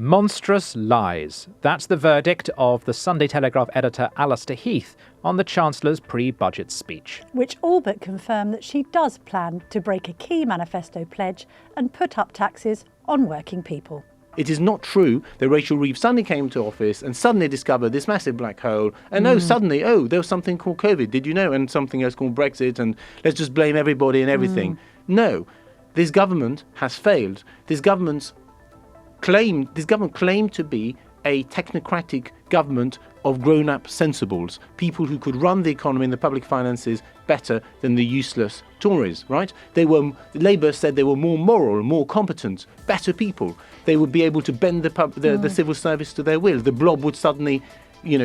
Monstrous lies. That's the verdict of the Sunday Telegraph editor Allister Heath on the Chancellor's pre-budget speech. Which all but confirm that she does plan to break a key manifesto pledge and put up taxes on working people. It is not true that Rachel Reeves suddenly came to office and suddenly discovered this massive black hole and suddenly, there was something called COVID, did you know? And something else called Brexit, and let's just blame everybody and everything. No, this government has failed. This government claimed to be a technocratic government of grown-up sensibles, people who could run the economy and the public finances better than the useless Tories, right? Labour said they were more moral, more competent, better people. They would be able to bend the civil service to their will. The blob would suddenly,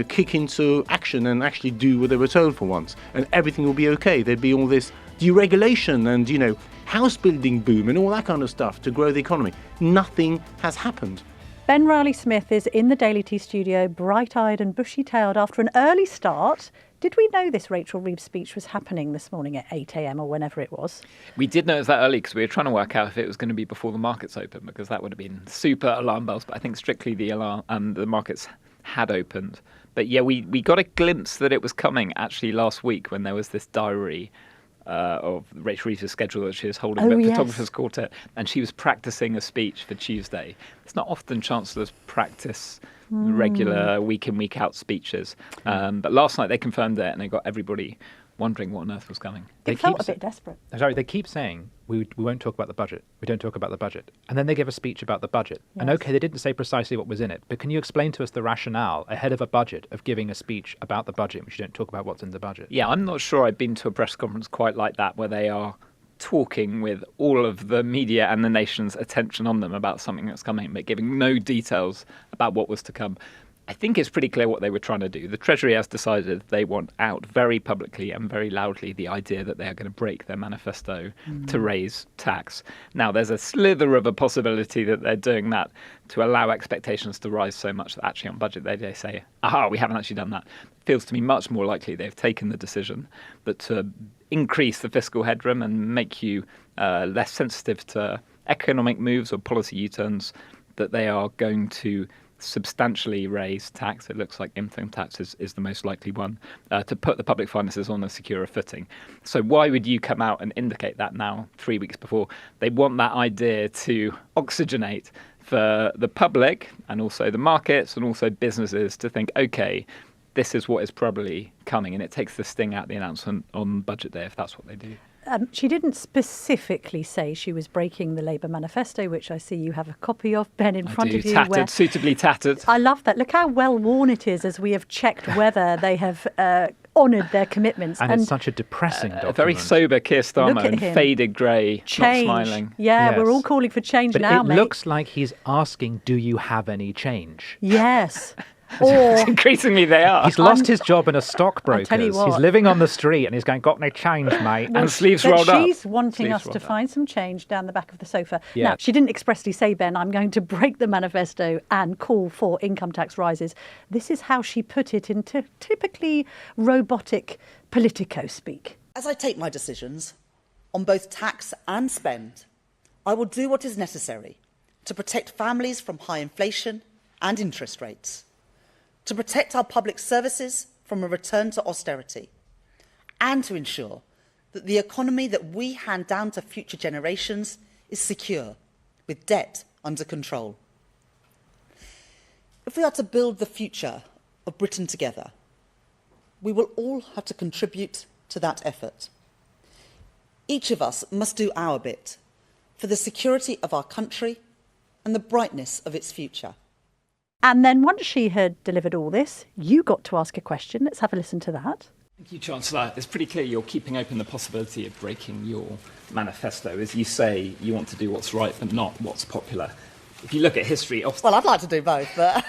kick into action and actually do what they were told for once, and everything will be okay. There'd be all this deregulation and, house building boom and all that kind of stuff to grow the economy. Nothing has happened. Ben Riley-Smith is in the Daily Tea studio, bright-eyed and bushy-tailed after an early start. Did we know this Rachel Reeves speech was happening this morning at 8 a.m. or whenever it was? We did know it was that early because we were trying to work out if it was going to be before the markets open, because that would have been super alarm bells. But I think strictly the markets had opened. But yeah, we got a glimpse that it was coming actually last week when there was this diary of Rachel Reeves' schedule that she was holding with Photographers Quartet, and she was practicing a speech for Tuesday. It's not often Chancellors practice regular week in, week out speeches, but last night they confirmed it and they got everybody wondering what on earth was coming. It felt a bit desperate. Sorry, they keep saying, we won't talk about the budget. We don't talk about the budget. And then they give a speech about the budget. Yes. And okay, they didn't say precisely what was in it, but can you explain to us the rationale ahead of a budget of giving a speech about the budget, which you don't talk about what's in the budget? Yeah, I'm not sure I've been to a press conference quite like that, where they are talking with all of the media and the nation's attention on them about something that's coming, but giving no details about what was to come. I think it's pretty clear what they were trying to do. The Treasury has decided they want out very publicly and very loudly the idea that they are going to break their manifesto to raise tax. Now, there's a slither of a possibility that they're doing that to allow expectations to rise so much that actually on budget day they say, we haven't actually done that. It feels to me much more likely they've taken the decision that to increase the fiscal headroom and make you less sensitive to economic moves or policy U-turns, that they are going to substantially raise tax. It looks like income tax is the most likely one to put the public finances on a securer footing. So why would you come out and indicate that now 3 weeks before? They want that idea to oxygenate for the public and also the markets and also businesses to think, okay, this is what is probably coming, and it takes the sting out of the announcement on budget day if that's what they do. She didn't specifically say she was breaking the Labour manifesto, which I see you have a copy of, Ben, in front of you. Tattered, suitably tattered. I love that. Look how well worn it is as we have checked whether they have honoured their commitments. And it's such a depressing document. A very sober Keir Starmer in faded grey, change. Not smiling. Yeah, yes. We're all calling for change but now, it mate. looks like he's asking, do you have any change? Yes. Or increasingly they are. He's lost his job in a stockbroker's. I'll tell you what. He's living on the street and he's going, got no change, mate. And sleeves rolled up. She's wanting us to find some change down the back of the sofa. Yeah. Now, she didn't expressly say, Ben, I'm going to break the manifesto and call for income tax rises. This is how she put it into typically robotic politico-speak. As I take my decisions on both tax and spend, I will do what is necessary to protect families from high inflation and interest rates, to protect our public services from a return to austerity, and to ensure that the economy that we hand down to future generations is secure, with debt under control. If we are to build the future of Britain together, we will all have to contribute to that effort. Each of us must do our bit for the security of our country and the brightness of its future. And then once she had delivered all this, you got to ask a question. Let's have a listen to that. Thank you, Chancellor. It's pretty clear you're keeping open the possibility of breaking your manifesto. As you say, you want to do what's right but not what's popular. If you look at history... Well, I'd like to do both, but...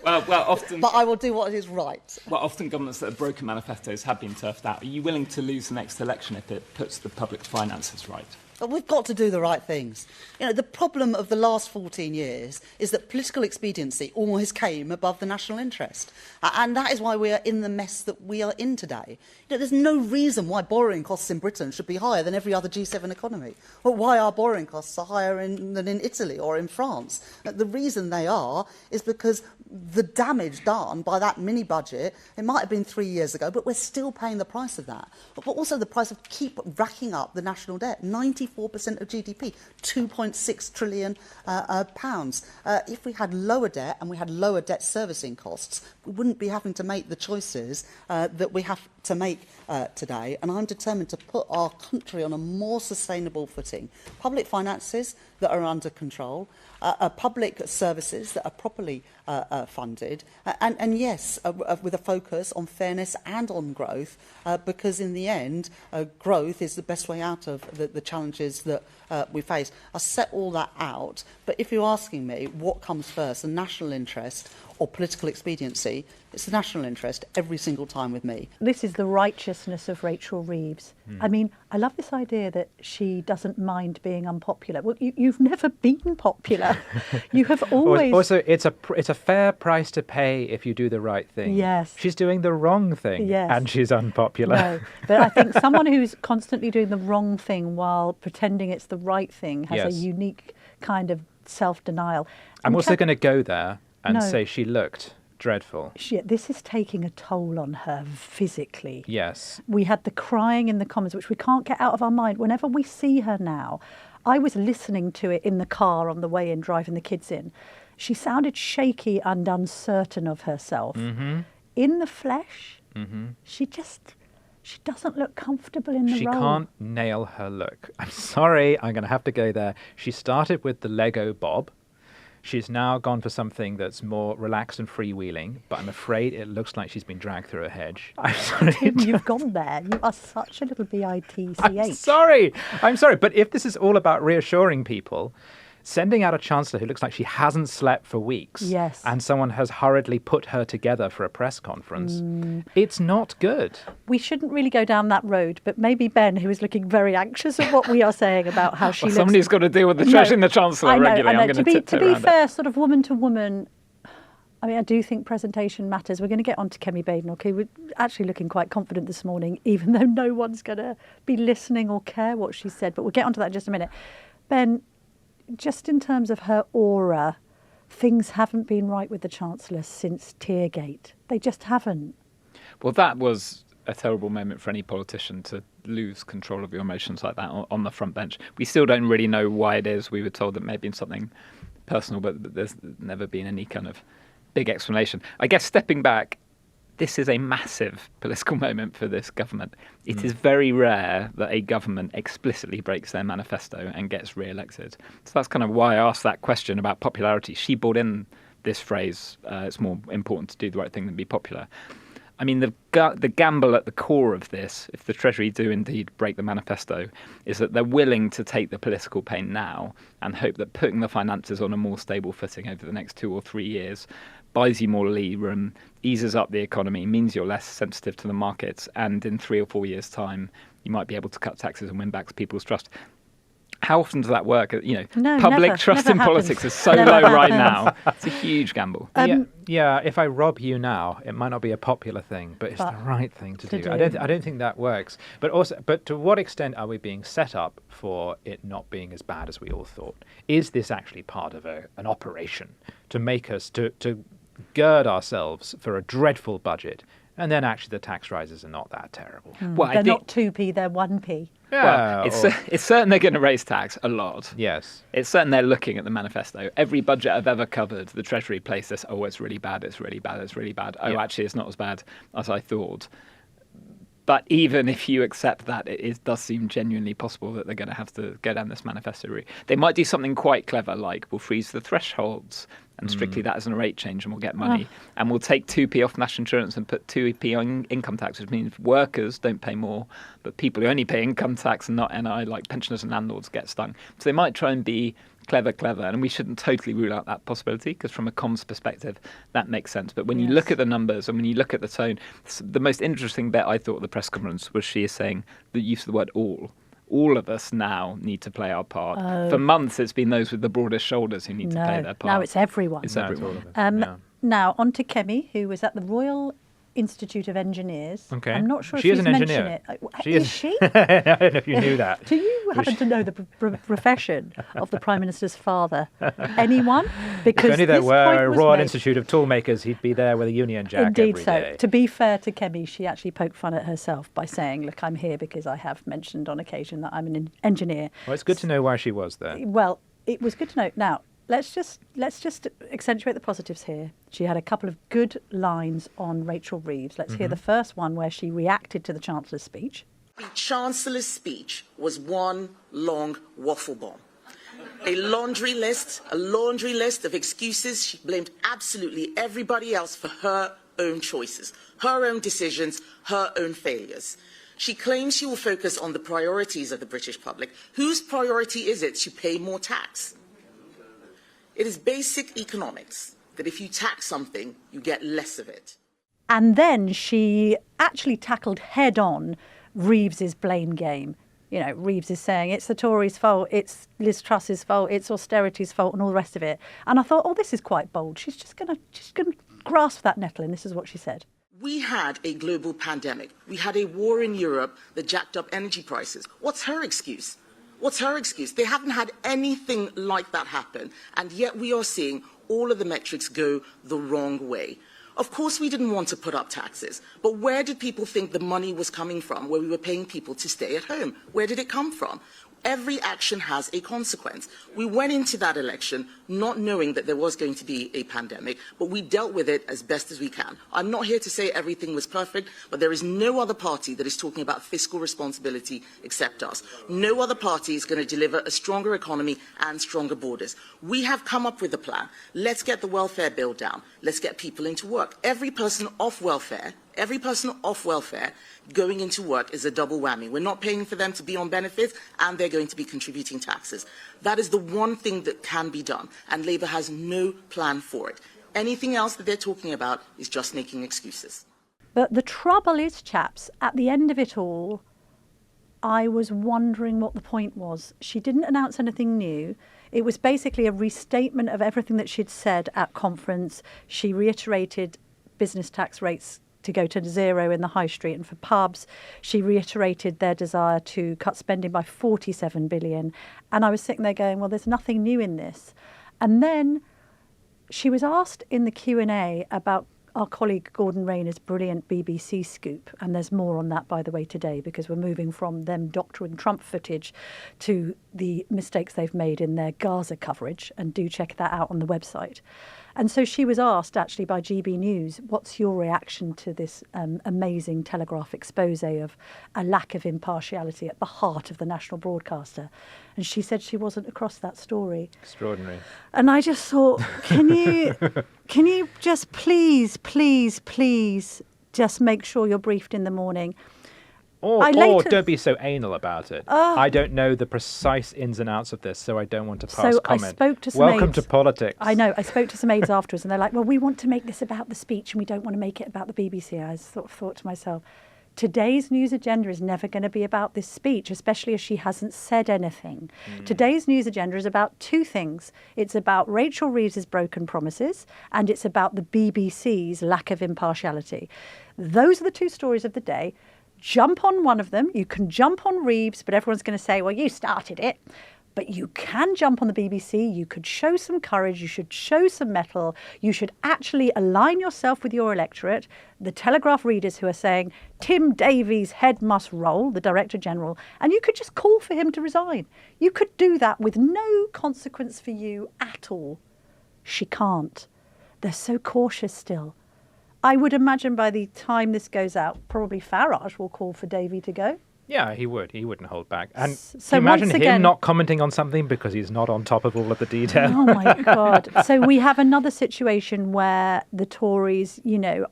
well, often... But I will do what is right. Well, often governments that have broken manifestos have been turfed out. Are you willing to lose the next election if it puts the public finances right? But we've got to do the right things. You know, the problem of the last 14 years is that political expediency always came above the national interest. And that is why we are in the mess that we are in today. You know, there's no reason why borrowing costs in Britain should be higher than every other G7 economy, or why our borrowing costs are higher than in Italy or in France. The reason they are is because the damage done by that mini budget, it might have been 3 years ago, but we're still paying the price of that. But also the price of keep racking up the national debt. 94% of GDP, £2.6 trillion. If we had lower debt and we had lower debt servicing costs, we wouldn't be having to make the choices that we have to make today. And I'm determined to put our country on a more sustainable footing. Public finances that are under control, public services that are properly funded, and yes, with a focus on fairness and on growth, because in the end, growth is the best way out of the challenges that we face. I set all that out, but if you're asking me what comes first, the national interest or political expediency, it's the national interest every single time with me. This is the righteousness of Rachel Reeves. I mean, I love this idea that she doesn't mind being unpopular. Well, you've never been popular. You have always... Also, it's a fair price to pay if you do the right thing. Yes. She's doing the wrong thing, yes. and she's unpopular. No, but I think someone who's constantly doing the wrong thing while pretending it's the right thing has Yes. a unique kind of self-denial. I'm also going to go there and No. say she looked dreadful. This is taking a toll on her physically. Yes. We had the crying in the Commons, which we can't get out of our mind. Whenever we see her now, I was listening to it in the car on the way in, driving the kids in. She sounded shaky and uncertain of herself. Mm-hmm. In the flesh, Mm-hmm. she doesn't look comfortable in the She role. can't nail her look. I'm sorry, I'm going to have to go there. She started with the Lego bob. She's now gone for something that's more relaxed and freewheeling, but I'm afraid it looks like she's been dragged through a hedge. I'm sorry. Tim, you've gone there. You are such a little bitch. I'm sorry. I'm sorry. But if this is all about reassuring people, sending out a chancellor who looks like she hasn't slept for weeks, Yes. and someone has hurriedly put her together for a press conference, it's not good. We shouldn't really go down that road, but maybe Ben, who is looking very anxious at what we are saying about how she looks... Somebody's got to deal with the treasuring the chancellor I know, regularly. I'm going To tiptoe be around fair, sort of woman to woman, I mean, I do think presentation matters. We're going to get on to Kemi Badenoch, who we're actually looking quite confident this morning, even though no one's going to be listening or care what she said. But we'll get on to that in just a minute. Ben, just in terms of her aura, things haven't been right with the Chancellor since Teargate. They just haven't. Well, that was a terrible moment for any politician to lose control of your emotions like that on the front bench. We still don't really know why it is. We were told that maybe something personal, but there's never been any kind of big explanation. I guess stepping back, this is a massive political moment for this government. It is very rare that a government explicitly breaks their manifesto and gets re-elected. So that's kind of why I asked that question about popularity. She brought in this phrase, it's more important to do the right thing than be popular. I mean, the gamble at the core of this, if the Treasury do indeed break the manifesto, is that they're willing to take the political pain now and hope that putting the finances on a more stable footing over the next 2 or 3 years buys you more lee room, eases up the economy, means you're less sensitive to the markets, and in 3 or 4 years' time, you might be able to cut taxes and win back people's trust. How often does that work? No, Public never, trust never in happens. politics is so Never low right happens. now. It's a huge gamble. Yeah, if I rob you now, it might not be a popular thing, but it's the right thing to do. I don't think that works. But to what extent are we being set up for it not being as bad as we all thought? Is this actually part of an operation to make us to gird ourselves for a dreadful budget? And then actually the tax rises are not that terrible. Well, They're not 2p, they're 1p. Well, it's certain they're going to raise tax a lot. Yes. It's certain they're looking at the manifesto. Every budget I've ever covered, the Treasury placed this, it's really bad, it's really bad, it's really bad. Oh, actually, it's not as bad as I thought. But even if you accept that, it does seem genuinely possible that they're going to have to go down this manifesto route. They might do something quite clever, like we'll freeze the thresholds and strictly that as a rate change, and we'll get money. And we'll take 2p off national insurance and put 2p on income tax, which means workers don't pay more, but people who only pay income tax and not NI, like pensioners and landlords, get stung. So they might try and be clever, and we shouldn't totally rule out that possibility, because from a comms perspective, that makes sense. But when you look at the numbers and when you look at the tone, the most interesting bit I thought of the press conference was she is saying the use of the word all. all of us now need to play our part. For months, it's been those with the broadest shoulders who need to play their part. Now it's everyone. It's No, it's everyone. all of us. Now, on to Kemi, who was at the Royal Institute of Engineers. Okay. I'm not sure She if is he's an mentioned engineer. it. She is is. she? I don't know if you knew that. Do you happen to know the profession of the Prime Minister's father? Anyone? Because If only there this were point a was Royal made. Institute of Toolmakers, he'd be there with a Union Jack Indeed every so. day. To be fair to Kemi, she actually poked fun at herself by saying, look, I'm here because I have mentioned on occasion that I'm an engineer. Well, it's good to know why she was there. Well, it was good to know. Now, let's just accentuate the positives here. She had a couple of good lines on Rachel Reeves. Let's hear the first one where she reacted to the Chancellor's speech. The Chancellor's speech was one long waffle bomb. A laundry list of excuses. She blamed absolutely everybody else for her own choices, her own decisions, her own failures. She claims she will focus on the priorities of the British public. Whose priority is it to pay more tax? It is basic economics that if you tax something, you get less of it. And then she actually tackled head on Reeves's blame game. You know, Reeves is saying it's the Tories' fault, it's Liz Truss's fault, it's austerity's fault, and all the rest of it. And I thought, oh, this is quite bold. She's just gonna grasp that nettle, and this is what she said. We had a global pandemic. We had a war in Europe that jacked up energy prices. What's her excuse? What's her excuse? They haven't had anything like that happen, and yet we are seeing all of the metrics go the wrong way. Of course, we didn't want to put up taxes, but where did people think the money was coming from where we were paying people to stay at home? Where did it come from? Every action has a consequence. We went into that election not knowing that there was going to be a pandemic, but we dealt with it as best as we can. I'm not here to say everything was perfect, but there is no other party that is talking about fiscal responsibility except us. No other party is going to deliver a stronger economy and stronger borders. We have come up with a plan. Let's get the welfare bill down. Let's get people into work. Every person off welfare going into work is a double whammy. We're not paying for them to be on benefits, and they're going to be contributing taxes. That is the one thing that can be done, and Labour has no plan for it. Anything else that they're talking about is just making excuses. But the trouble is, chaps, at the end of it all, I was wondering what the point was. She didn't announce anything new. It was basically a restatement of everything that she'd said at conference. She reiterated business tax rates to go to zero in the high street and for pubs. She reiterated their desire to cut spending by 47 billion. And I was sitting there going, well, there's nothing new in this. And then she was asked in the Q&A about our colleague Gordon Rayner's brilliant BBC scoop, and there's more on that, by the way, today, because we're moving from them doctoring Trump footage to the mistakes they've made in their Gaza coverage, and do check that out on the website. And so she was asked, actually, by GB News, what's your reaction to this amazing Telegraph expose of a lack of impartiality at the heart of the national broadcaster? And she said she wasn't across that story. Extraordinary. And I just thought, can you just please just make sure you're briefed in the morning? Or don't be so anal about it. I don't know the precise ins and outs of this, so I don't want to pass comment. I spoke to some Welcome aides. to politics. I know. I spoke to some aides afterwards, and they're like, well, we want to make this about the speech, and we don't want to make it about the BBC. I sort of thought to myself, today's news agenda is never going to be about this speech, especially as she hasn't said anything. Today's news agenda is about two things. It's about Rachel Reeves' broken promises, and it's about the BBC's lack of impartiality. Those are the two stories of the day. Jump on one of them. You can jump on Reeves, but everyone's going to say, well, you started it. But you can jump on the BBC. You could show some courage. You should show some mettle. You should actually align yourself with your electorate, the Telegraph readers who are saying, Tim Davies' head must roll, the Director General, and you could just call for him to resign. You could do that with no consequence for you at all. She can't. They're so cautious still. I would imagine by the time this goes out, probably Farage will call for Davey to go. Yeah, he would. He wouldn't hold back. And So can you imagine once again- him not commenting on something because he's not on top of all of the detail? Oh my God. So we have another situation where the Tories,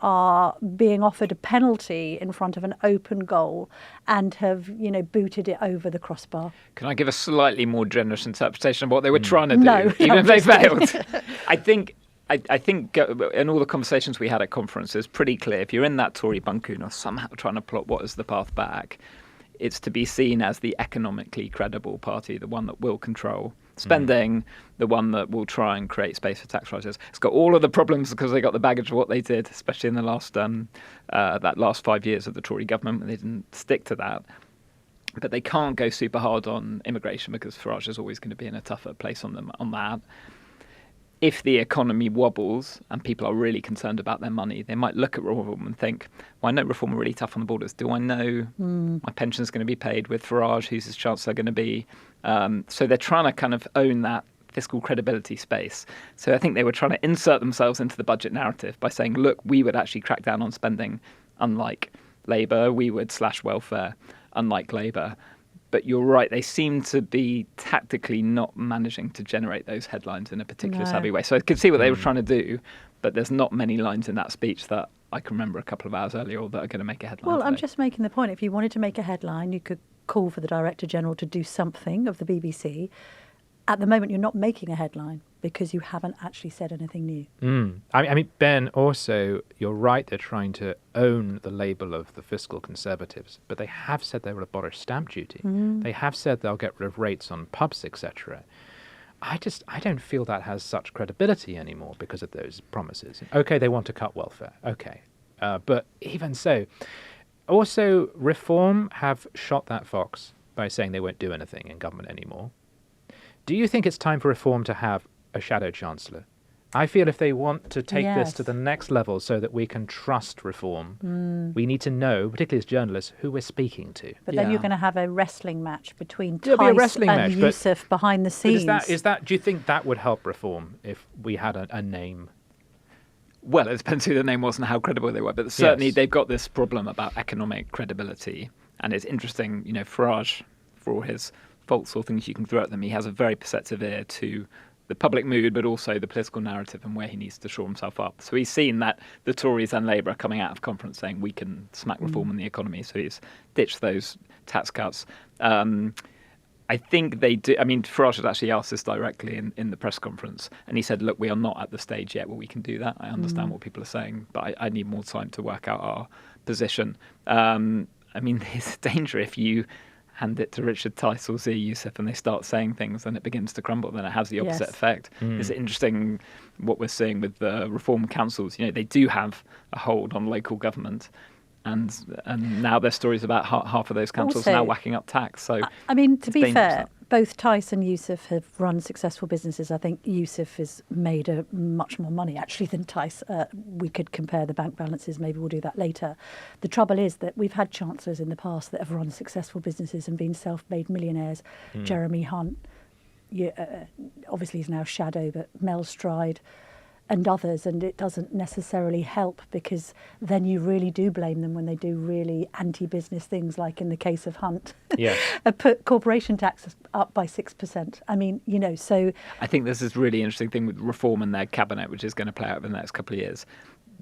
are being offered a penalty in front of an open goal and have, booted it over the crossbar. Can I give a slightly more generous interpretation of what they were trying to do, No, even if they obviously. failed? I think in all the conversations we had at conferences, pretty clere. If you're in that Tory buncoon or somehow trying to plot what is the path back, It's to be seen as the economically credible party, the one that will control spending, the one that will try and create space for tax rises. It's got all of the problems because they got the baggage of what they did, especially in the last that last 5 years of the Tory government when they didn't stick to that. But they can't go super hard on immigration because Farage is always going to be in a tougher place on them on that. If the economy wobbles and people are really concerned about their money, they might look at reform and think, well, I know reform are really tough on the borders. Do I know my pension's going to be paid with Farage? Who's his Chancellor going to be? So they're trying to kind of own that fiscal credibility space. So I think they were trying to insert themselves into the budget narrative by saying, look, we would actually crack down on spending, unlike Labour. We would slash welfare, unlike Labour. But you're right, they seem to be tactically not managing to generate those headlines in a particular savvy way. So I could see what they were trying to do, but there's not many lines in that speech that I can remember a couple of hours earlier that are going to make a headline. Well, I'm today. just making the point. If you wanted to make a headline, you could call for the Director General to do something of the BBC. At the moment, you're not making a headline because you haven't actually said anything new. I mean, Ben, also, you're right, they're trying to own the label of the fiscal conservatives, but they have said they will abolish stamp duty. They have said they'll get rid of rates on pubs, etc. I don't feel that has such credibility anymore because of those promises. Okay, they want to cut welfare. Okay. But even so, also, Reform have shot that fox by saying they won't do anything in government anymore. Do you think it's time for Reform to have a shadow chancellor? I feel if they want to take this to the next level so that we can trust Reform, we need to know, particularly as journalists, who we're speaking to. But then you're going to have a wrestling match between There'll be a Tice wrestling and match, Yusuf behind the scenes. Is that? Do you think that would help Reform if we had a name? Well, it depends who the name was and how credible they were. But certainly they've got this problem about economic credibility. And it's interesting, Farage, for all his faults or things you can throw at them, he has a very perceptive ear to the public mood, but also the political narrative and where he needs to shore himself up. So he's seen that the Tories and Labour are coming out of conference saying we can smack reform in the economy. So he's ditched those tax cuts. I think they do. I mean, Farage had actually asked this directly in the press conference, and he said, look, we are not at the stage yet where we can do that. I understand what people are saying, but I need more time to work out our position. I mean, there's danger if you hand it to Richard Tice or Zia Youssef and they start saying things, then it begins to crumble. Then it has the opposite effect. It's interesting what we're seeing with the reform councils. They do have a hold on local government. And now there's stories about half of those councils Also, now whacking up tax. So I mean, to be dangerous, fair, that. both Tice and Yusuf have run successful businesses. I think Yusuf has made much more money, actually, than Tice. We could compare the bank balances. Maybe we'll do that later. The trouble is that we've had chancellors in the past that have run successful businesses and been self-made millionaires. Jeremy Hunt, obviously, is now shadow, but Mel Stride and others, and it doesn't necessarily help because then you really do blame them when they do really anti-business things, like in the case of Hunt. Put corporation tax up by 6%. I mean, so... I think this is a really interesting thing with Reform and their cabinet, which is going to play out over the next couple of years.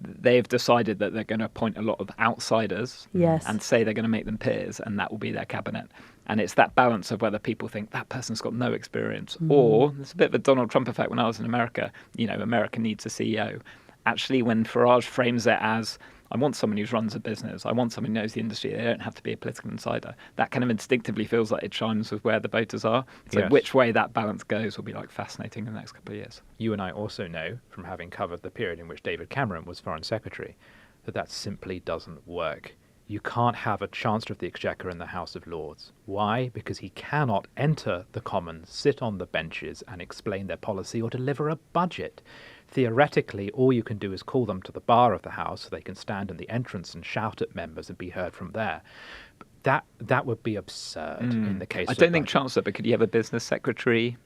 They've decided that they're going to appoint a lot of outsiders and say they're going to make them peers, and that will be their cabinet. And it's that balance of whether people think that person's got no experience, or it's a bit of a Donald Trump effect. When I was in America, America needs a CEO. Actually, when Farage frames it as, I want someone who runs a business, I want someone who knows the industry, they don't have to be a political insider, that kind of instinctively feels like it chimes with where the voters are. So which way that balance goes will be fascinating in the next couple of years. You and I also know, from having covered the period in which David Cameron was Foreign Secretary, that simply doesn't work. You can't have a Chancellor of the Exchequer in the House of Lords. Why? Because he cannot enter the Commons, sit on the benches and explain their policy or deliver a budget. Theoretically, all you can do is call them to the bar of the House so they can stand in the entrance and shout at members and be heard from there. That would be absurd in the case of I don't think Chancellor, but could you have a business secretary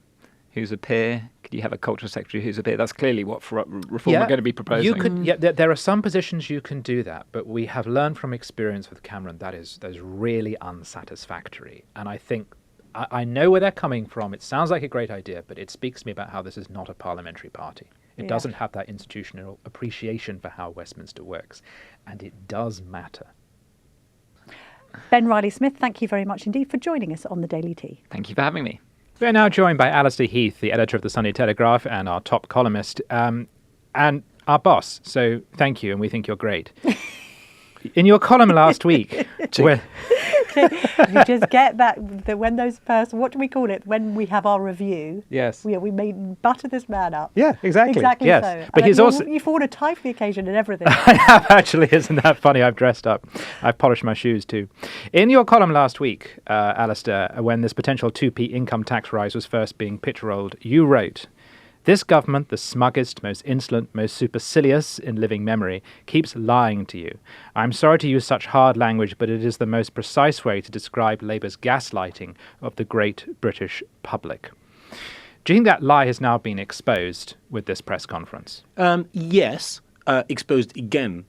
who's a peer? Could you have a culture secretary who's a peer? That's clearly what Reform are going to be proposing. You could, there are some positions you can do that, but we have learned from experience with Cameron that is really unsatisfactory. And I think I know where they're coming from. It sounds like a great idea, but it speaks to me about how this is not a parliamentary party. It doesn't have that institutional appreciation for how Westminster works, and it does matter. Ben Riley-Smith, thank you very much indeed for joining us on the Daily Tea. Thank you for having me. We're now joined by Allister Heath, the editor of the Sunday Telegraph and our top columnist, and our boss. So thank you, and we think you're great. In your column last week, You just get that when those first, what do we call it? When we have our review. Yes. We may butter this man up. Yeah, exactly. Exactly yes. so. But he's also... You've worn a tie for the occasion and everything. I have, actually. Isn't that funny? I've dressed up. I've polished my shoes too. In your column last week, Alistair, when this potential 2p income tax rise was first being pitch-rolled, you wrote, "This government, the smuggest, most insolent, most supercilious in living memory, keeps lying to you. I'm sorry to use such hard language, but it is the most precise way to describe Labour's gaslighting of the great British public." Do you think that lie has now been exposed with this press conference? Yes, exposed again,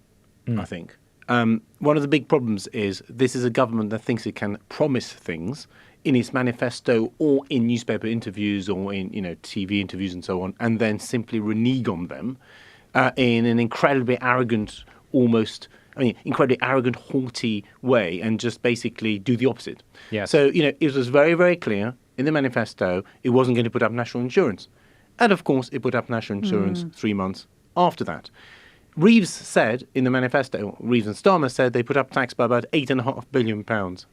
I think. One of the big problems is this is a government that thinks it can promise things in its manifesto or in newspaper interviews or in TV interviews and so on, and then simply renege on them in an incredibly arrogant, incredibly arrogant, haughty way, and just basically do the opposite. Yes. So it was very, very clear in the manifesto it wasn't going to put up national insurance, and of course it put up national insurance 3 months after that. Reeves said in the manifesto, Reeves and Starmer said they put up tax by about £8.5 billion.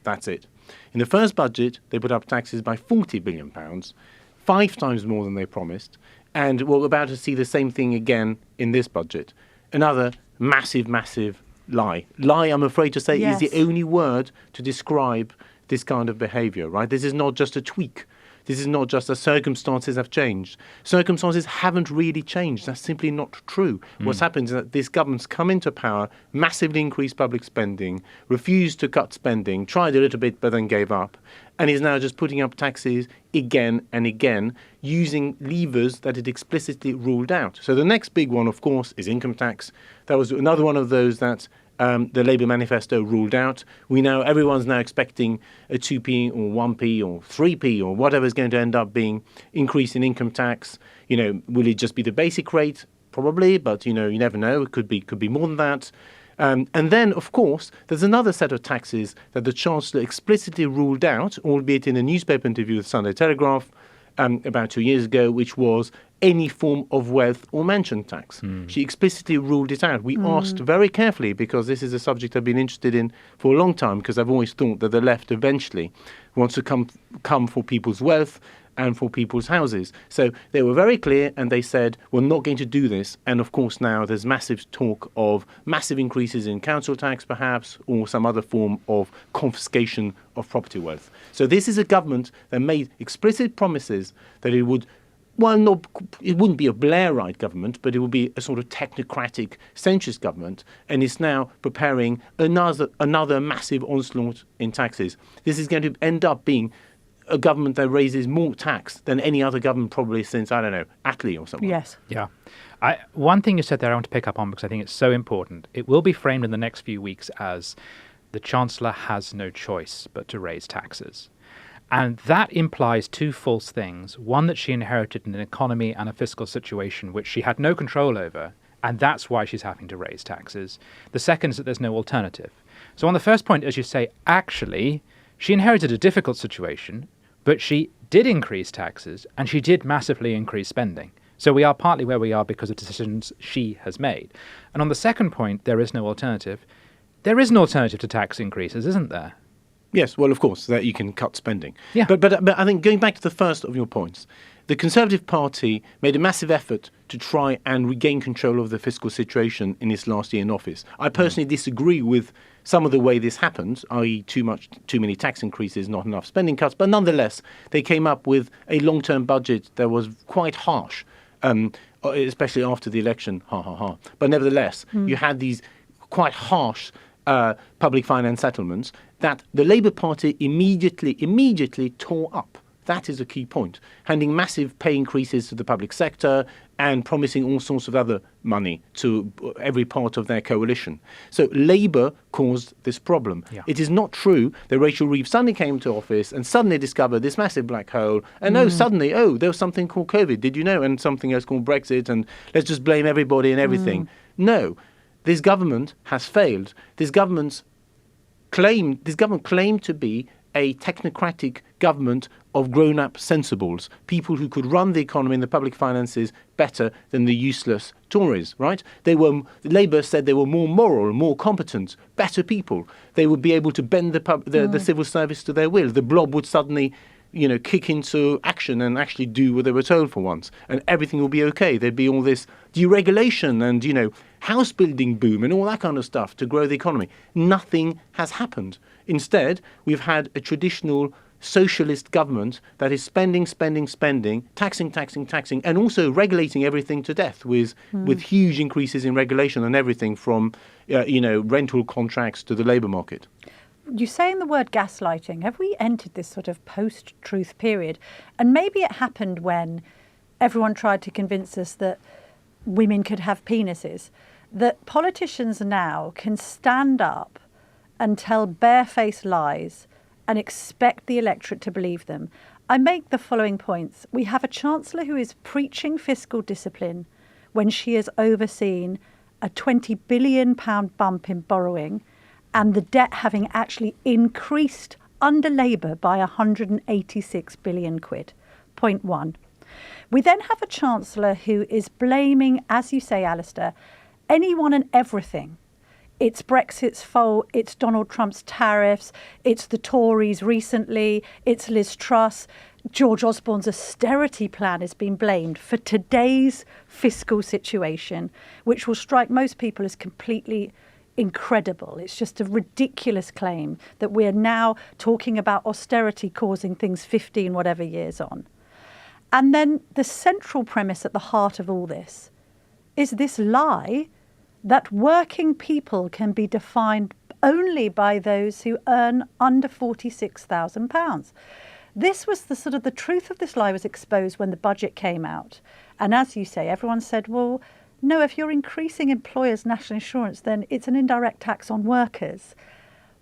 That's it. In the first budget, they put up taxes by £40 billion, 5 times more than they promised. And we're about to see the same thing again in this budget. Another massive, massive lie. Lie, I'm afraid to say, Yes. is the only word to describe this kind of behaviour, right? This is not just a tweak. This is not just that circumstances have changed. Circumstances haven't really changed. That's simply not true. What's happened is that this government's come into power, massively increased public spending, refused to cut spending, tried a little bit but then gave up, and is now just putting up taxes again and again, using levers that it explicitly ruled out. So the next big one, of course, is income tax. That was another one of those that the Labour manifesto ruled out. We know everyone's now expecting a 2p or 1p or 3p or whatever is going to end up being increase in income tax. Will it just be the basic rate? Probably, but you never know. It could be more than that. And then, of course, there's another set of taxes that the Chancellor explicitly ruled out, albeit in a newspaper interview with Sunday Telegraph about 2 years ago, which was any form of wealth or mansion tax. She explicitly ruled it out. We asked very carefully, because this is a subject I've been interested in for a long time, because I've always thought that the left eventually wants to come for people's wealth and for people's houses. So they were very clear, and they said, we're not going to do this. And of course now there's massive talk of massive increases in council tax perhaps, or some other form of confiscation of property wealth. So this is a government that made explicit promises that it would, it wouldn't be a Blairite government, but it would be a sort of technocratic centrist government, and it's now preparing another massive onslaught in taxes. This is going to end up being a government that raises more tax than any other government probably since, Attlee or something. Yes. Yeah. One thing you said there I want to pick up on, because I think it's so important. It will be framed in the next few weeks as the Chancellor has no choice but to raise taxes. And that implies two false things. One, that she inherited an economy and a fiscal situation which she had no control over, and that's why she's having to raise taxes. The second is that there's no alternative. So on the first point, as you say, actually, she inherited a difficult situation, but she did increase taxes, and she did massively increase spending. So we are partly where we are because of decisions she has made. And on the second point, there is no alternative. There is an alternative to tax increases, isn't there? Yes, well, of course, that you can cut spending. Yeah. But I think going back to the first of your points, the Conservative Party made a massive effort to try and regain control of the fiscal situation in its last year in office. I personally disagree with some of the way this happened, i.e. too many tax increases, not enough spending cuts. But nonetheless, they came up with a long-term budget that was quite harsh, especially after the election. But nevertheless, you had these quite harsh public finance settlements that the Labour Party immediately tore up. That is a key point, handing massive pay increases to the public sector and promising all sorts of other money to every part of their coalition. So Labour caused this problem. Yeah. It is not true that Rachel Reeves suddenly came to office and suddenly discovered this massive black hole, and suddenly there was something called COVID, did you know, and something else called Brexit, and let's just blame everybody and everything. No, this government has failed. This government claimed to be a technocratic government of grown-up sensibles, people who could run the economy and the public finances better than the useless Tories, right? Labour said they were more moral, more competent, better people. They would be able to bend the civil service to their will. The blob would suddenly, kick into action and actually do what they were told for once, and everything will be okay. There'd be all this deregulation and, house building boom and all that kind of stuff to grow the economy. Nothing has happened. Instead, we've had a traditional socialist government that is spending, taxing, and also regulating everything to death with huge increases in regulation on everything from, rental contracts to the labour market. You saying the word gaslighting, have we entered this sort of post-truth period? And maybe it happened when everyone tried to convince us that women could have penises, that politicians now can stand up and tell barefaced lies and expect the electorate to believe them. I make the following points. We have a Chancellor who is preaching fiscal discipline when she has overseen a £20 billion bump in borrowing and the debt having actually increased under Labour by 186 billion quid. Point one. We then have a Chancellor who is blaming, as you say, Alistair, anyone and everything. It's Brexit's fault, it's Donald Trump's tariffs, it's the Tories recently, it's Liz Truss. George Osborne's austerity plan has been blamed for today's fiscal situation, which will strike most people as completely incredible. It's just a ridiculous claim that we're now talking about austerity causing things 15 whatever years on. And then the central premise at the heart of all this is this lie that working people can be defined only by those who earn under £46,000. This was the truth of this lie was exposed when the budget came out. And as you say, everyone said, well, no, if you're increasing employers' national insurance, then it's an indirect tax on workers.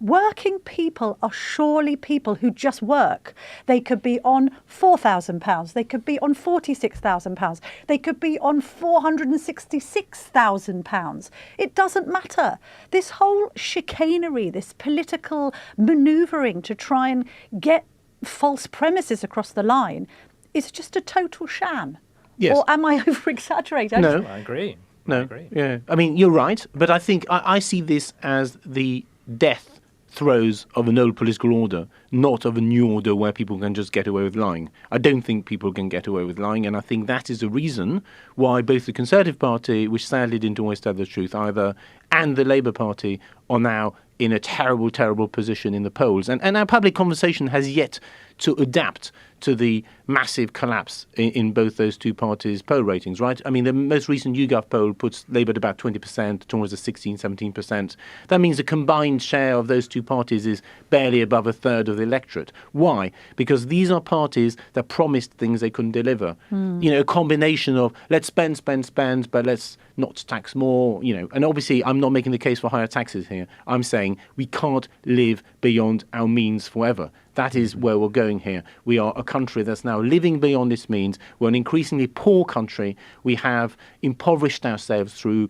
Working people are surely people who just work. They could be on £4,000. They could be on £46,000. They could be on £466,000. It doesn't matter. This whole chicanery, this political manoeuvring to try and get false premises across the line is just a total sham. Yes. Or am I over-exaggerating? No. I agree. No. I agree. Yeah. I mean, you're right, but I think I see this as the death throes of an old political order, not of a new order where people can just get away with lying. I don't think people can get away with lying, and I think that is the reason why both the Conservative Party, which sadly didn't always tell the truth either, and the Labour Party are now in a terrible, terrible position in the polls. And our public conversation has yet to adapt to the massive collapse in both those two parties' poll ratings, right? I mean, the most recent YouGov poll puts Labour at about 20%, Tories at 16, 17%. That means the combined share of those two parties is barely above a third of the electorate. Why? Because these are parties that promised things they couldn't deliver. A combination of let's spend, but let's not tax more, And obviously, I'm not making the case for higher taxes here. I'm saying we can't live beyond our means forever. That is where we're going here. We are a country that's now living beyond its means. We're an increasingly poor country. We have impoverished ourselves through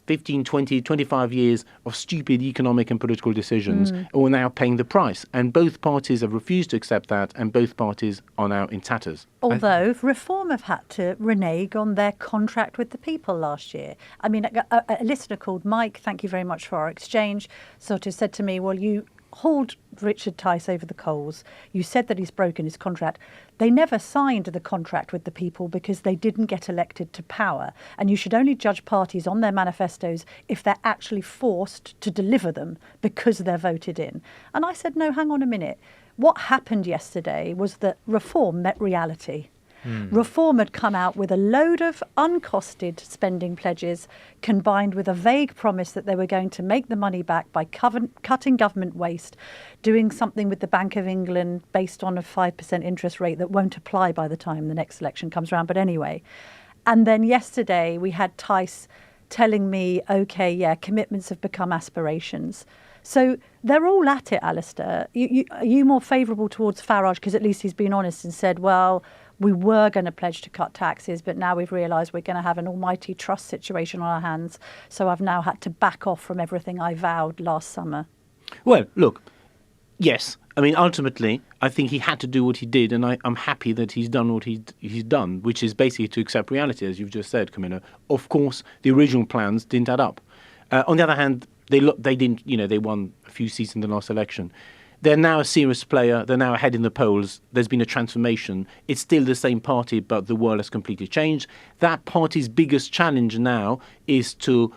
15, 20, 25 years of stupid economic and political decisions. And we're now paying the price. And both parties have refused to accept that, and both parties are now in tatters. Although Reform have had to renege on their contract with the people last year. I mean, a listener called Mike, thank you very much for our exchange, sort of said to me, well, you hauled Richard Tice over the coals. You said that he's broken his contract. They never signed the contract with the people because they didn't get elected to power. And you should only judge parties on their manifestos if they're actually forced to deliver them because they're voted in. And I said, no, hang on a minute. What happened yesterday was that Reform met reality. Reform had come out with a load of uncosted spending pledges combined with a vague promise that they were going to make the money back by cutting government waste, doing something with the Bank of England based on a 5% interest rate that won't apply by the time the next election comes around. But anyway, and then yesterday we had Tice telling me, OK, yeah, commitments have become aspirations. So they're all at it, Alistair. Are you more favourable towards Farage because at least he's been honest and said, well, we were going to pledge to cut taxes, but now we've realised we're going to have an almighty trust situation on our hands. So I've now had to back off from everything I vowed last summer. Well, look, yes, I mean, ultimately, I think he had to do what he did, and I'm happy that he's done what he's done, which is basically to accept reality, as you've just said, Camilla. Of course, the original plans didn't add up. On the other hand, they didn't. They won a few seats in the last election. They're now a serious player. They're now ahead in the polls. There's been a transformation. It's still the same party, but the world has completely changed. That party's biggest challenge now is to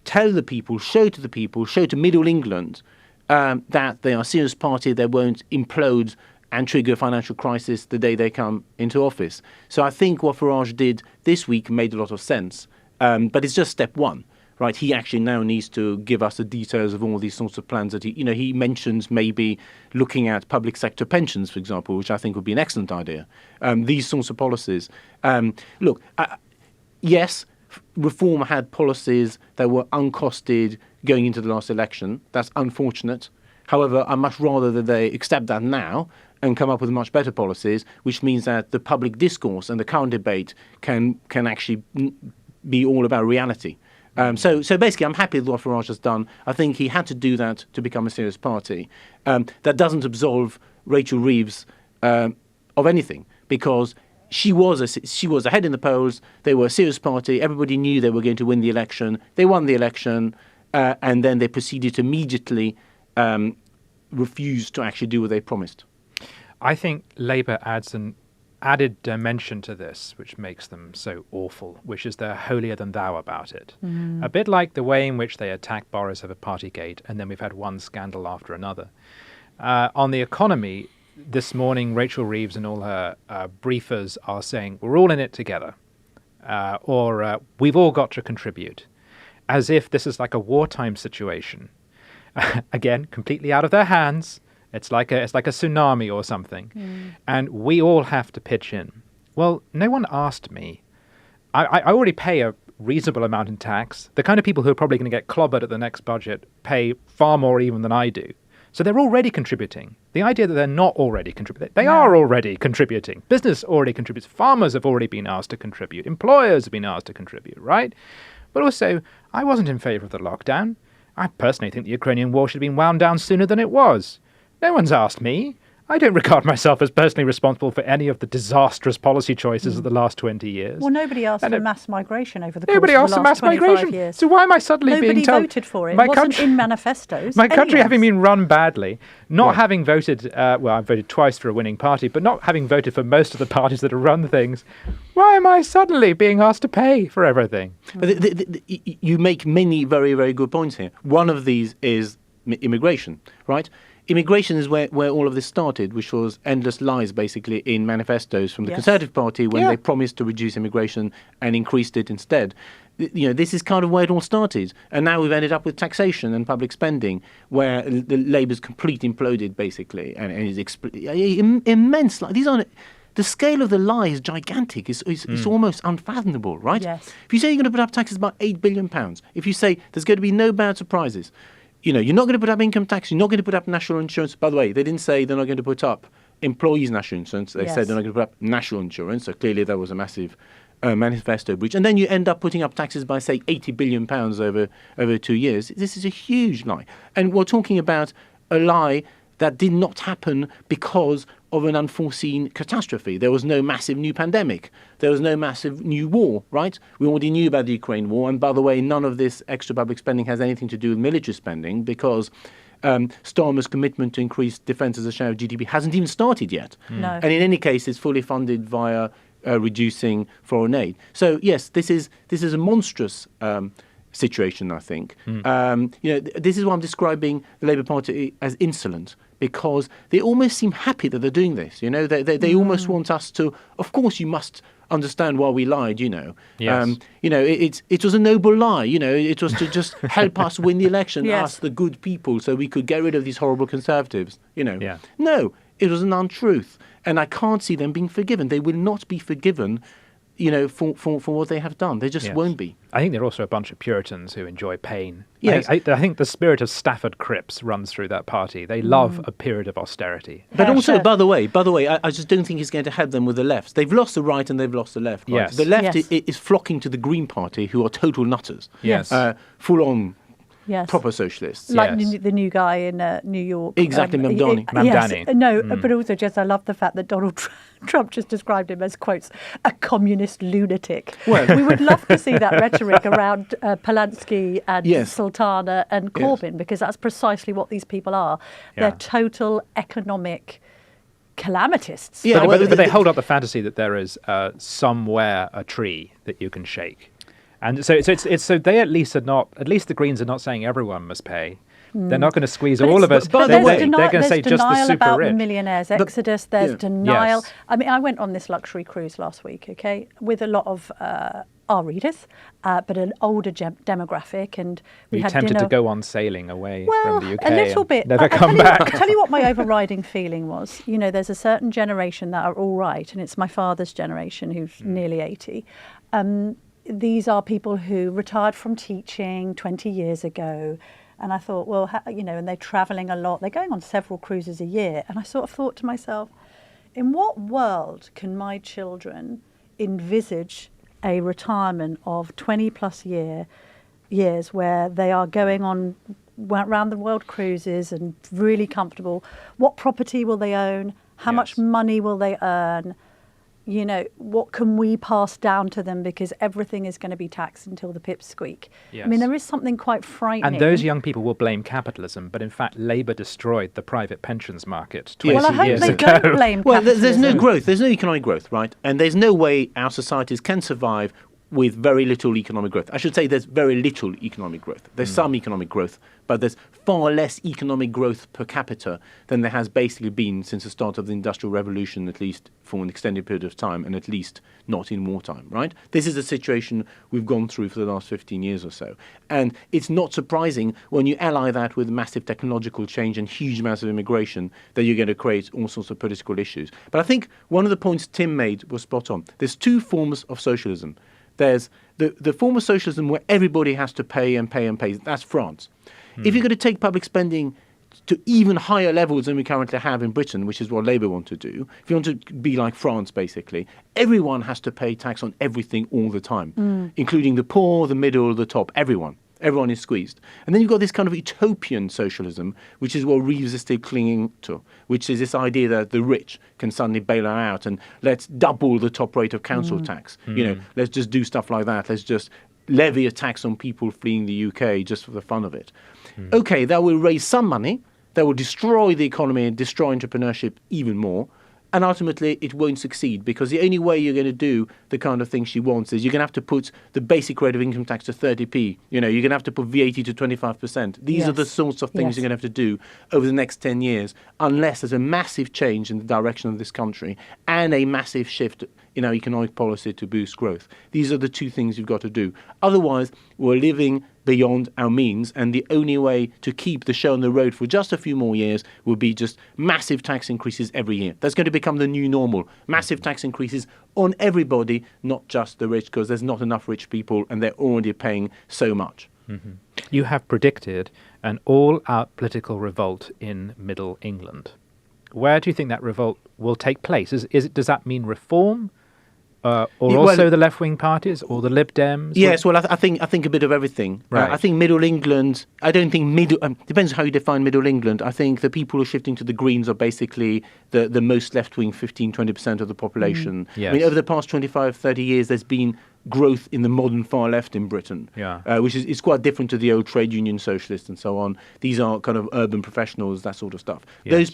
tell the people, show to Middle England that they are a serious party that won't implode and trigger a financial crisis the day they come into office. So I think what Farage did this week made a lot of sense. But it's just step one. Right, he actually now needs to give us the details of all these sorts of plans that he mentions, maybe looking at public sector pensions, for example, which I think would be an excellent idea. These sorts of policies. Look, yes, Reform had policies that were uncosted going into the last election. That's unfortunate. However, I'd much rather that they accept that now and come up with much better policies, which means that the public discourse and the current debate can actually be all about reality. So basically, I'm happy with what Farage has done. I think he had to do that to become a serious party. That doesn't absolve Rachel Reeves of anything, because she was ahead in the polls. They were a serious party. Everybody knew they were going to win the election. They won the election, and then they proceeded to immediately refuse to actually do what they promised. I think Labour adds an added dimension to this, which makes them so awful, which is they're holier than thou about it. A bit like the way in which they attack Boris over Partygate, and then we've had one scandal after another. On the economy, this morning, Rachel Reeves and all her briefers are saying, we're all in it together, or we've all got to contribute, as if this is like a wartime situation. Again, completely out of their hands. It's like a tsunami or something, and we all have to pitch in. Well, no one asked me. I already pay a reasonable amount in tax. The kind of people who are probably going to get clobbered at the next budget pay far more even than I do. So they're already contributing. The idea that they're not already contributing, they are already contributing. Business already contributes. Farmers have already been asked to contribute. Employers have been asked to contribute, right? But also, I wasn't in favour of the lockdown. I personally think the Ukrainian war should have been wound down sooner than it was. No one's asked me. I don't regard myself as personally responsible for any of the disastrous policy choices of the last 20 years. Well, nobody asked for mass migration over the course of the last 25 migration. years. So why am I suddenly being told... Nobody voted for it. It wasn't in manifestos. My country having been run badly, not having voted... well, I voted twice for a winning party, but not having voted for most of the parties that have run things. Why am I suddenly being asked to pay for everything? But you make many very, very good points here. One of these is immigration, right? Immigration is where all of this started, which was endless lies, basically, in manifestos from the Conservative Party when they promised to reduce immigration and increased it instead. This is kind of where it all started. And now we've ended up with taxation and public spending, where the Labour's completely imploded, basically, and is immense. These aren't... The scale of the lie is gigantic. It's almost unfathomable, right? Yes. If you say you're going to put up taxes by £8 billion, if you say there's going to be no bad surprises, you're not going to put up income tax, you're not going to put up national insurance. By the way, they didn't say they're not going to put up employees' national insurance. They said they're not going to put up national insurance. So clearly there was a massive manifesto breach. And then you end up putting up taxes by, say, £80 billion over 2 years. This is a huge lie. And we're talking about a lie that did not happen because of an unforeseen catastrophe. There was no massive new pandemic. There was no massive new war, right? We already knew about the Ukraine war. And by the way, none of this extra public spending has anything to do with military spending, because Starmer's commitment to increase defence as a share of GDP hasn't even started yet. No. And in any case, it's fully funded via reducing foreign aid. So yes, this is a monstrous situation, I think. This is why I'm describing the Labour Party as insolent, because they almost seem happy that they're doing this. They almost want us to. Of course, you must understand why we lied. Yes. It was a noble lie. It was to just help us win the election, us the good people, so we could get rid of these horrible Conservatives. No, it was an untruth, and I can't see them being forgiven. They will not be forgiven. For what they have done. They just won't be. I think they're also a bunch of Puritans who enjoy pain. Yes. I think the spirit of Stafford Cripps runs through that party. They love a period of austerity. But also, by the way, I just don't think it's going to help them with the left. They've lost the right and they've lost the left. Right? Yes. The left is flocking to the Green Party, who are total nutters. Yes. Full on Yes. proper socialists. Like Yes. the new guy in New York. Exactly, Mamdani. Mamdani. Yes, no, but also just I love the fact that Donald Trump just described him as, quotes, a communist lunatic. Well- we would love to see that rhetoric around Polanski and Yes. Sultana and Corbyn, because that's precisely what these people are. Yeah. They're total economic calamitists. Yeah, But, well, but they hold up the fantasy that there is somewhere a tree that you can shake. And so so they at least the Greens are not saying everyone must pay. They're not going to squeeze But all it's- of us. by the there's way- They're going to say there's just the denial super about rich. the millionaires' exodus. There's yeah. denial. Yes. I mean, I went on this luxury cruise last week, okay, with a lot of our readers, but an older demographic, and we Were you had tempted dinner. to go on sailing away Well, from the UK a little and bit. never I come tell you, back? I tell you what my overriding feeling was. You know, there's a certain generation that are all right, and it's my father's generation who's nearly 80. These are people who retired from teaching 20 years ago. And I thought, well, and they're travelling a lot. They're going on several cruises a year. And I sort of thought to myself, in what world can my children envisage a retirement of 20 plus years where they are going on round the world cruises and really comfortable? What property will they own? How much Yes. money will they earn? You know, what can we pass down to them, because everything is going to be taxed until the pips squeak. I mean, Yes. there is something quite frightening. And those young people will blame capitalism, but in fact, Labour destroyed the private pensions market 20 Well, I hope years they ago. don't blame Well, there's no capitalism. growth. There's no economic growth, right? And there's no way our societies can survive with very little economic growth. I should say there's very little economic growth. There's some economic growth, but there's far less economic growth per capita than there has basically been since the start of the Industrial Revolution, at least for an extended period of time, and at least not in wartime, right? This is a situation we've gone through for the last 15 years or so. And it's not surprising when you ally that with massive technological change and huge amounts of immigration that you're going to create all sorts of political issues. But I think one of the points Tim made was spot on. There's two forms of socialism. There's the form of socialism where everybody has to pay and pay and pay. That's France. If you're going to take public spending to even higher levels than we currently have in Britain, which is what Labour want to do, if you want to be like France, basically, everyone has to pay tax on everything all the time, including the poor, the middle, the top, everyone. Everyone is squeezed. And then you've got this kind of utopian socialism, which is what Reeves is still clinging to, which is this idea that the rich can suddenly bail her out and let's double the top rate of council tax. You know, let's just do stuff like that. Let's just levy a tax on people fleeing the UK just for the fun of it. Okay, that will raise some money. That will destroy the economy and destroy entrepreneurship even more. And ultimately, it won't succeed, because the only way you're going to do the kind of thing she wants is you're going to have to put the basic rate of income tax to 30p. You know, you're going to have to put VAT to 25%. These are the Yes. sorts of things Yes. you're going to have to do over the next 10 years, unless there's a massive change in the direction of this country and a massive shift in our economic policy to boost growth. These are the two things you've got to do. Otherwise, we're living beyond our means, and the only way to keep the show on the road for just a few more years will be just massive tax increases every year. That's going to become the new normal. Massive tax increases on everybody, not just the rich, because there's not enough rich people and they're already paying so much. You have predicted an all-out political revolt in Middle England. Where do you think that revolt will take place? Does that mean reform? Or Yeah, also well- the left-wing parties, or the Lib Dems? Yes, well, I think a bit of everything. Right. I think Middle England. I don't think Middle. Depends how you define Middle England. I think the people who are shifting to the Greens are basically the most left-wing 15-20% of the population. I mean, Yes. over the past 25, 30 years, there's been growth in the modern far left in Britain, which is quite different to the old trade union socialists and so on. These are kind of urban professionals, that sort of stuff. Yes.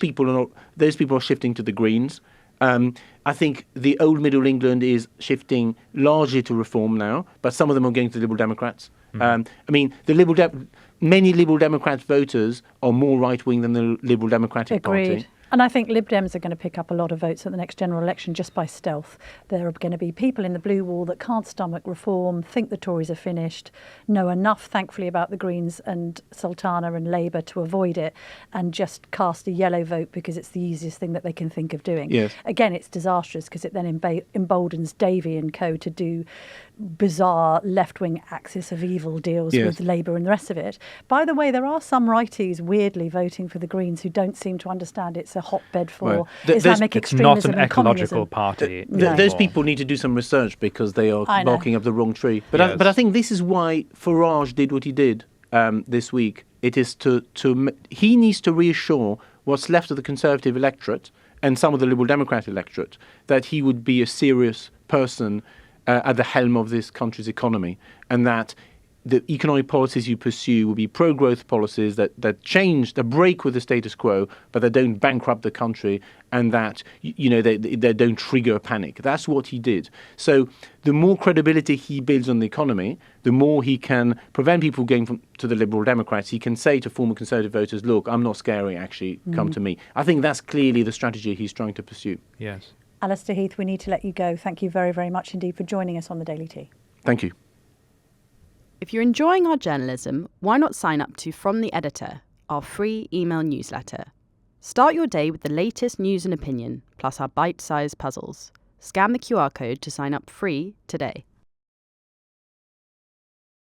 Those people are shifting to the Greens. I think the old Middle England is shifting largely to reform now, but some of them are going to the Liberal Democrats. I mean, many Liberal Democrat voters are more right-wing than the Liberal Democratic Agreed. Party. And I think Lib Dems are going to pick up a lot of votes at the next general election just by stealth. There are going to be people in the blue wall that can't stomach reform, think the Tories are finished, know enough, thankfully, about the Greens and Sultana and Labour to avoid it, and just cast a yellow vote because it's the easiest thing that they can think of doing. Yes. Again, it's disastrous because it then emboldens Davey and co to do bizarre left-wing axis of evil deals Yes. with Labour and the rest of it. By the way, there are some righties weirdly voting for the Greens who don't seem to understand it's a hotbed for Well, there's- Islamic It's extremism not an and ecological communism. party. No. Those anymore. people need to do some research because they are I know. barking up the wrong tree. But Yes. I think this is why Farage did what he did. this week. It is he needs to reassure what's left of the Conservative electorate and some of the Liberal Democrat electorate that he would be a serious person at the helm of this country's economy, and that the economic policies you pursue will be pro-growth policies that break with the status quo, but that don't bankrupt the country, and that they don't trigger a panic. That's what he did. So the more credibility he builds on the economy, the more he can prevent people going to the Liberal Democrats. He can say to former Conservative voters, look, I'm not scary, actually, come to me. I think that's clearly the strategy he's trying to pursue. Yes. Allister Heath, we need to let you go. Thank you very, very much indeed for joining us on the Daily Tea. Thank you. If you're enjoying our journalism, why not sign up to From the Editor, our free email newsletter? Start your day with the latest news and opinion, plus our bite-sized puzzles. Scan the QR code to sign up free today.